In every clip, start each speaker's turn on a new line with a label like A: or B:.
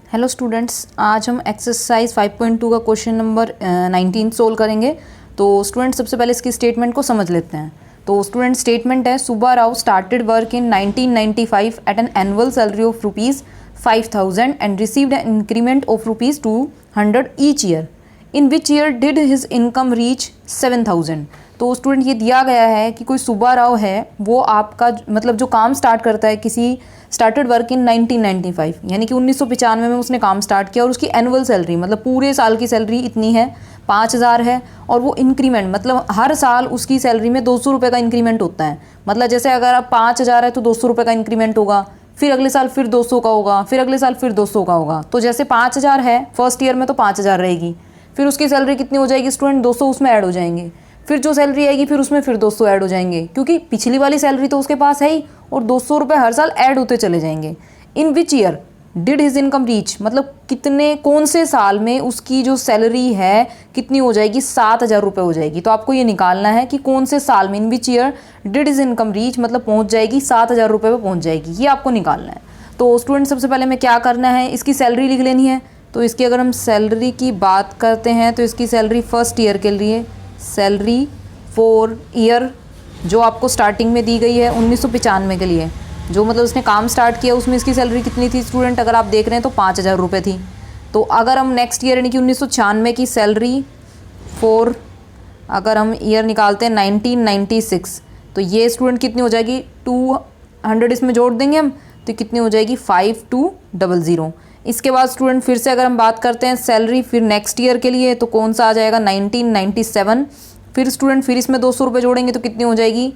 A: Hello students, आज हम exercise 5.2 का क्वेश्चन नंबर 19 सोल्व करेंगे। तो स्टूडेंट सबसे पहले इसकी स्टेटमेंट को समझ लेते हैं। तो स्टूडेंट स्टेटमेंट है, Subba Rao started work in 1995 at an annual salary of ₹5,000 and received an increment of ₹200 each year. In which year did his income reach 7,000। तो स्टूडेंट ये दिया गया है कि कोई सुब्बा राव है, वो आपका मतलब जो काम स्टार्ट करता है किसी स्टार्टेड वर्क इन 1995 यानी कि 1995 में उसने काम स्टार्ट किया और उसकी एनुअल सैलरी मतलब पूरे साल की सैलरी इतनी है 5,000 है। और वो इंक्रीमेंट मतलब हर साल उसकी सैलरी में 200 रुपये का इंक्रीमेंट होता है। मतलब जैसे अगर आप 5,000 है तो 200 रुपये का इंक्रीमेंट होगा, फिर अगले साल फिर 200 का होगा, फिर अगले साल फिर 200 का होगा। तो जैसे 5,000 है फर्स्ट ईयर में तो 5,000 रहेगी, फिर उसकी सैलरी कितनी हो जाएगी स्टूडेंट, 200 उसमें ऐड हो जाएंगे, फिर जो सैलरी आएगी फिर उसमें फिर 200 ऐड हो जाएंगे, क्योंकि पिछली वाली सैलरी तो उसके पास है ही और 200 रुपये हर साल ऐड होते चले जाएंगे। In which year did his income reach मतलब कितने कौन से साल में उसकी जो सैलरी है कितनी हो जाएगी, 7,000 रुपये हो जाएगी। तो आपको ये निकालना है कि कौन से साल में, in which year did his income reach मतलब पहुंच जाएगी 7,000 रुपये पे पहुंच जाएगी, ये आपको निकालना है। तो स्टूडेंट सबसे पहले हमें क्या करना है, इसकी सैलरी लिख लेनी है। तो इसकी अगर हम सैलरी की बात करते हैं तो इसकी सैलरी फर्स्ट ईयर के लिए सैलरी फॉर ईयर जो आपको स्टार्टिंग में दी गई है 1995 के लिए, जो मतलब उसने काम स्टार्ट किया उसमें इसकी सैलरी कितनी थी स्टूडेंट, अगर आप देख रहे हैं तो 5,000 रुपये थी। तो अगर हम नेक्स्ट ईयर यानी कि 1996 की सैलरी फॉर अगर हम ईयर निकालते हैं 1996 तो ये स्टूडेंट कितनी हो जाएगी, 200 इसमें जोड़ देंगे हम तो कितनी हो जाएगी 5200। इसके बाद स्टूडेंट फिर से अगर हम बात करते हैं सैलरी फिर नेक्स्ट ईयर के लिए तो कौन सा आ जाएगा 1997, फिर स्टूडेंट फिर इसमें 200 रुपये जोड़ेंगे तो कितनी हो जाएगी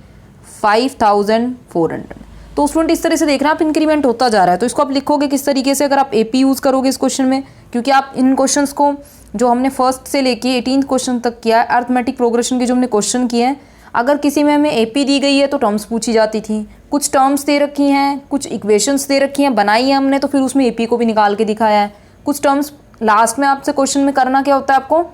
A: 5,400। तो स्टूडेंट इस तरह से देख रहे हैं आप इंक्रीमेंट होता जा रहा है। तो इसको आप लिखोगे किस तरीके से, अगर आप एपी यूज़ करोगे इस क्वेश्चन में, क्योंकि आप इन क्वेश्चंस को जो हमने फर्स्ट से लेके 18th क्वेश्चन तक किया है अर्थमेटिक प्रोग्रेशन के जो हमने क्वेश्चन किए हैं, अगर किसी में हमें एपी दी गई है तो टर्म्स पूछी जाती थी, कुछ टर्म्स दे रखी हैं, कुछ इक्वेशंस दे रखी हैं, बनाई है हमने तो फिर उसमें एपी को भी निकाल के दिखाया है। कुछ टर्म्स लास्ट में आपसे क्वेश्चन में करना क्या होता है, आपको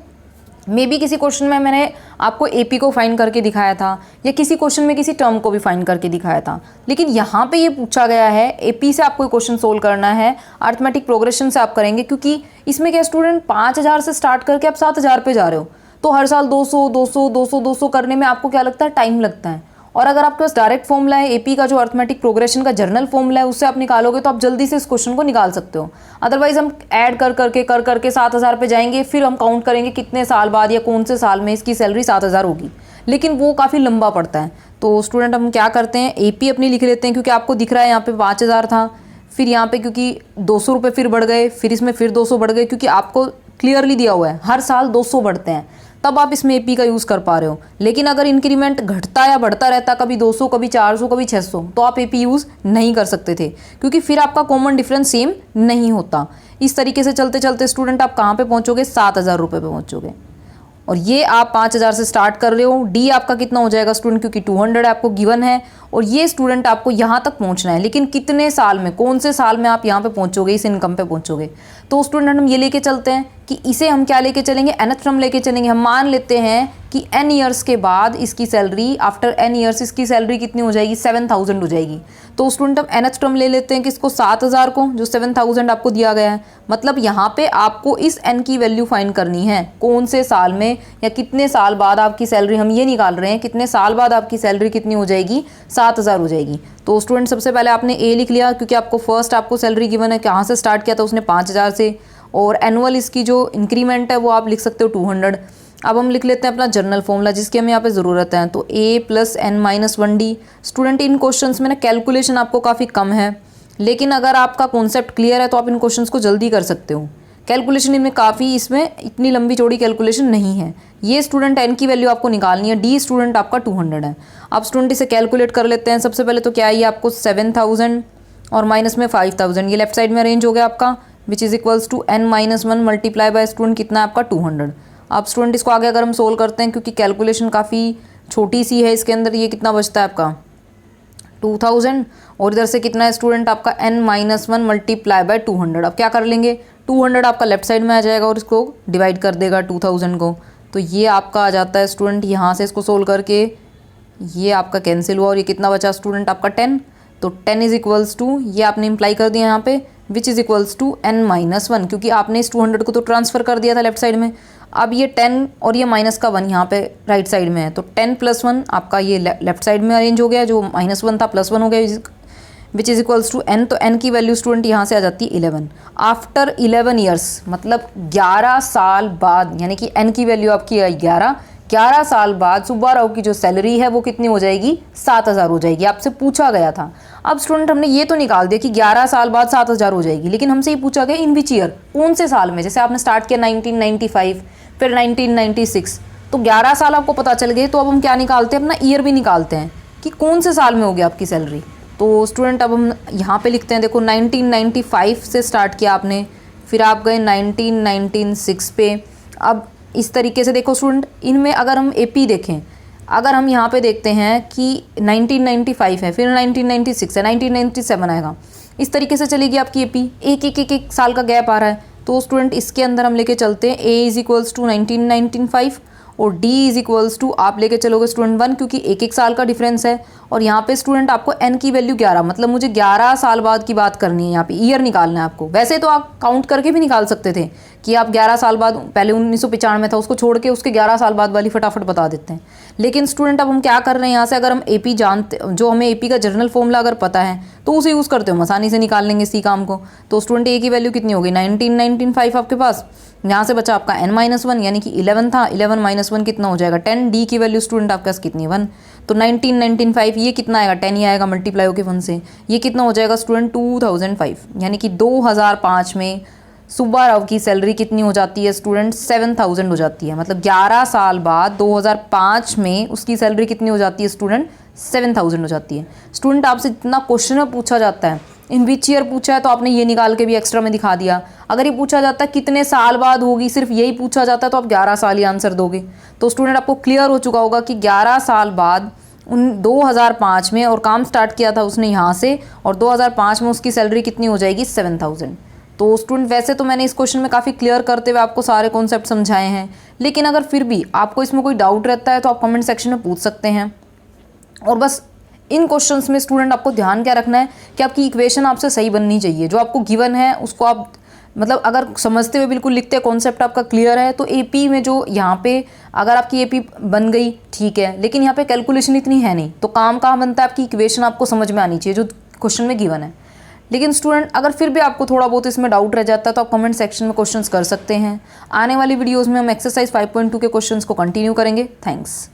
A: मे बी किसी क्वेश्चन में मैंने आपको एपी को फाइंड करके दिखाया था या किसी क्वेश्चन में किसी टर्म को भी फाइंड करके दिखाया था, लेकिन यहाँ पे ये पूछा गया है एपी से आपको क्वेश्चन सोल्व करना है, अर्थमेटिक प्रोग्रेशन से आप करेंगे, क्योंकि इसमें क्या स्टूडेंट 5,000 से स्टार्ट करके आप 7,000 पे जा रहे हो, तो हर साल 200 200 200 200 करने में आपको क्या लगता है, टाइम लगता है। और अगर आपके पास डायरेक्ट फॉर्मूला है एपी का, जो अर्थमेटिक प्रोग्रेशन का जर्नल फॉर्मूला है, उससे आप निकालोगे तो आप जल्दी से इस क्वेश्चन को निकाल सकते हो। अदरवाइज हम ऐड कर करके 7,000 पे जाएंगे, फिर हम काउंट करेंगे कितने साल बाद या कौन से साल में इसकी सैलरी 7,000 होगी, लेकिन वो काफ़ी लंबा पड़ता है। तो स्टूडेंट हम क्या करते हैं, एपी अपनी लिख लेते हैं, क्योंकि आपको दिख रहा है यहाँ पे 5,000 था, फिर यहाँ पे क्योंकि 200 रुपये फिर बढ़ गए, फिर इसमें फिर 200 बढ़ गए, क्योंकि आपको क्लियरली दिया हुआ है हर साल 200 बढ़ते हैं, तब आप इसमें एपी का यूज़ कर पा रहे हो। लेकिन अगर इंक्रीमेंट घटता या बढ़ता रहता, कभी 200 कभी 400 कभी 600, तो आप एपी यूज़ नहीं कर सकते थे, क्योंकि फिर आपका कॉमन डिफरेंस सेम नहीं होता। इस तरीके से चलते चलते स्टूडेंट आप कहाँ पे पहुँचोगे, 7,000 रुपये पे पहुँचोगे। और ये आप 5,000 से स्टार्ट कर रहे हो, डी आपका कितना हो जाएगा स्टूडेंट, क्योंकि 200 आपको गिवन है और ये स्टूडेंट आपको यहाँ तक पहुँचना है, लेकिन कितने साल में, कौन से साल में आप यहाँ पे पहुँचोगे, इस इनकम पे पहुँचोगे। तो स्टूडेंट हम ये लेके चलते हैं कि इसे हम क्या लेके चलेंगे, nth टर्म लेके चलेंगे। हम मान लेते हैं कि n ईयर्स के बाद इसकी सैलरी, आफ्टर n ईयर्स इसकी सैलरी कितनी हो जाएगी, 7,000 हो जाएगी। तो स्टूडेंट हम nth टर्म ले लेते हैं कि इसको 7,000 को, जो 7,000 आपको दिया गया है, मतलब यहाँ पे आपको इस n की वैल्यू फाइंड करनी है, कौन से साल में या कितने साल बाद आपकी सैलरी, हम ये निकाल रहे हैं कितने साल बाद आपकी सैलरी कितनी हो जाएगी, 7,000 हो जाएगी। तो स्टूडेंट सबसे पहले आपने ए लिख लिया, क्योंकि आपको फर्स्ट आपको सैलरी गिवन है, कहाँ से स्टार्ट किया था उसने 5,000 से, और एनुअल इसकी जो इंक्रीमेंट है वो आप लिख सकते हो 200। अब हम लिख लेते हैं अपना जर्नल फॉर्मूला जिसकी हमें यहाँ पे ज़रूरत है, तो a + n-1d। Student in questions में ना कैलकुलेशन आपको काफ़ी कम है, लेकिन अगर आपका कॉन्सेप्ट क्लियर है तो आप इन क्वेश्चंस को जल्दी कर सकते हो। कैलकुलेशन इनमें काफ़ी, इसमें इतनी लंबी चौड़ी कैलकुलेशन नहीं है। ये स्टूडेंट n की वैल्यू आपको निकालनी है, डी स्टूडेंट आपका 200 है। अब स्टूडेंट इसे कैलकुलेट कर लेते हैं। सबसे पहले तो क्या है, ये आपको 7,000 और माइनस में 5,000, ये लेफ्ट साइड में अरेंज हो गया आपका, which is equals to n-1 multiply by student कितना है आपका 200। अब स्टूडेंट इसको आगे अगर हम सोल्व करते हैं, क्योंकि कैलकुलेशन काफ़ी छोटी सी है इसके अंदर, ये कितना बचता है आपका 2,000, और इधर से कितना है स्टूडेंट आपका n-1 मल्टीप्लाई बाय 200। अब क्या कर लेंगे, 200 आपका लेफ्ट साइड में आ जाएगा और इसको डिवाइड कर देगा 2,000 को, तो ये आपका आ जाता है स्टूडेंट, यहाँ से इसको सोल्व करके ये आपका कैंसिल हुआ और ये कितना बचा स्टूडेंट आपका 10। तो 10 इज इक्वल्स टू, ये आपने इम्प्लाई कर दिया यहाँ पे विच इज़ इक्वल्स टू n-1, क्योंकि आपने इस 200 को तो ट्रांसफ़र कर दिया था लेफ्ट साइड में। अब ये 10 और ये माइनस का 1 यहाँ पे राइट साइड में है, तो 10 + 1 आपका ये लेफ्ट साइड में अरेंज हो गया, जो -1 था +1 हो गया, which is equals to n। तो n की वैल्यू स्टूडेंट यहाँ से आ जाती है 11। आफ्टर 11 ईयर्स, मतलब 11 साल बाद, यानी कि n की वैल्यू आपकी आई 11 साल बाद सुब्बाराव की जो सैलरी है वो कितनी हो जाएगी, 7000 हो जाएगी। आपसे पूछा गया था। अब स्टूडेंट हमने ये तो निकाल दिया कि 11 साल बाद 7000 हो जाएगी, लेकिन हमसे ये पूछा गया इन विच ईयर, कौन से साल में। जैसे आपने स्टार्ट किया 1995, फिर 1996, तो 11 साल आपको पता चल गए, तो अब हम क्या निकालते हैं, अपना ईयर भी निकालते हैं कि कौन से साल में हो गया आपकी सैलरी। तो स्टूडेंट अब हम यहाँ पे लिखते हैं, देखो 1995 से स्टार्ट किया आपने, फिर आप गए 1996 पे। अब इस तरीके से देखो स्टूडेंट, इनमें अगर हम एपी देखें, अगर हम यहाँ पे देखते हैं कि 1995 है, फिर 1996 है, 1997 आएगा, इस तरीके से चलेगी आपकी एपी। एक साल का गैप आ रहा है, तो स्टूडेंट इसके अंदर हम लेके चलते हैं ए इज़ इक्वल्स टू 1995 और डी इज़ इक्वल्स टू आप लेके चलोगे स्टूडेंट 1, क्योंकि एक साल का डिफरेंस है। और यहाँ पे स्टूडेंट आपको एन की वैल्यू 11, मतलब मुझे 11 साल बाद की बात करनी है, यहाँ पे ईयर निकालना है आपको। वैसे तो आप काउंट करके भी निकाल सकते थे कि आप 11 साल बाद, पहले 1995 था उसको छोड़ के उसके 11 साल बाद वाली फटाफट बता देते हैं। लेकिन स्टूडेंट अब हम क्या कर रहे हैं यहाँ से, अगर हम एपी जानते, जो हमें एपी का जनरल फॉर्मूला अगर पता है तो उसे यूज़ करते हो, आसानी से निकाल लेंगे इसी काम को। तो स्टूडेंट ए की वैल्यू कितनी होगी, 1995 आपके पास, यहाँ से बचा आपका n-1, यानी कि 11 था, 11 - 1 कितना हो जाएगा 10। डी की वैल्यू स्टूडेंट आपके पास कितनी है 1, तो 1995 ये कितना आएगा 10 ही आएगा मल्टीप्लाई होके 1 से, ये कितना हो जाएगा स्टूडेंट 2005, यानी कि 2005 में सुब्बाराव की सैलरी कितनी हो जाती है स्टूडेंट 7000 हो जाती है। मतलब 11 साल बाद 2005 में उसकी सैलरी कितनी हो जाती है स्टूडेंट 7000 हो जाती है। स्टूडेंट आपसे जितना क्वेश्चन में पूछा जाता है, इन विच ईयर पूछा है तो आपने ये निकाल के भी एक्स्ट्रा में दिखा दिया। अगर ये पूछा जाता है कितने साल बाद होगी, सिर्फ यही पूछा जाता है तो आप 11 साल ही आंसर दोगे। तो स्टूडेंट आपको क्लियर हो चुका होगा कि 11 साल बाद उन 2005 में, और काम स्टार्ट किया था उसने यहाँ से, और 2005 में उसकी सैलरी कितनी हो जाएगी 7000। तो स्टूडेंट वैसे तो मैंने इस क्वेश्चन में काफ़ी क्लियर करते हुए आपको सारे कॉन्सेप्ट समझाए हैं, लेकिन अगर फिर भी आपको इसमें कोई डाउट रहता है तो आप कमेंट सेक्शन में पूछ सकते हैं। और बस इन क्वेश्चंस में स्टूडेंट आपको ध्यान क्या रखना है कि आपकी इक्वेशन आपसे सही बननी चाहिए। जो आपको गिवन है उसको आप मतलब अगर समझते हुए बिल्कुल लिखते हैं, कॉन्सेप्ट आपका क्लियर है, तो एपी में जो यहाँ पे अगर आपकी एपी बन गई ठीक है, लेकिन यहाँ पे कैलकुलेशन इतनी है नहीं, तो काम कहाँ बनता है, आपकी इक्वेशन आपको समझ में आनी चाहिए जो क्वेश्चन में गिवन है। लेकिन स्टूडेंट अगर फिर भी आपको थोड़ा बहुत इसमें डाउट रह जाता है तो आप कमेंट सेक्शन में क्वेश्चंस कर सकते हैं। आने वाली वीडियोज़ में हम एक्सरसाइज 5.2 के क्वेश्चंस को कंटिन्यू करेंगे। थैंक्स।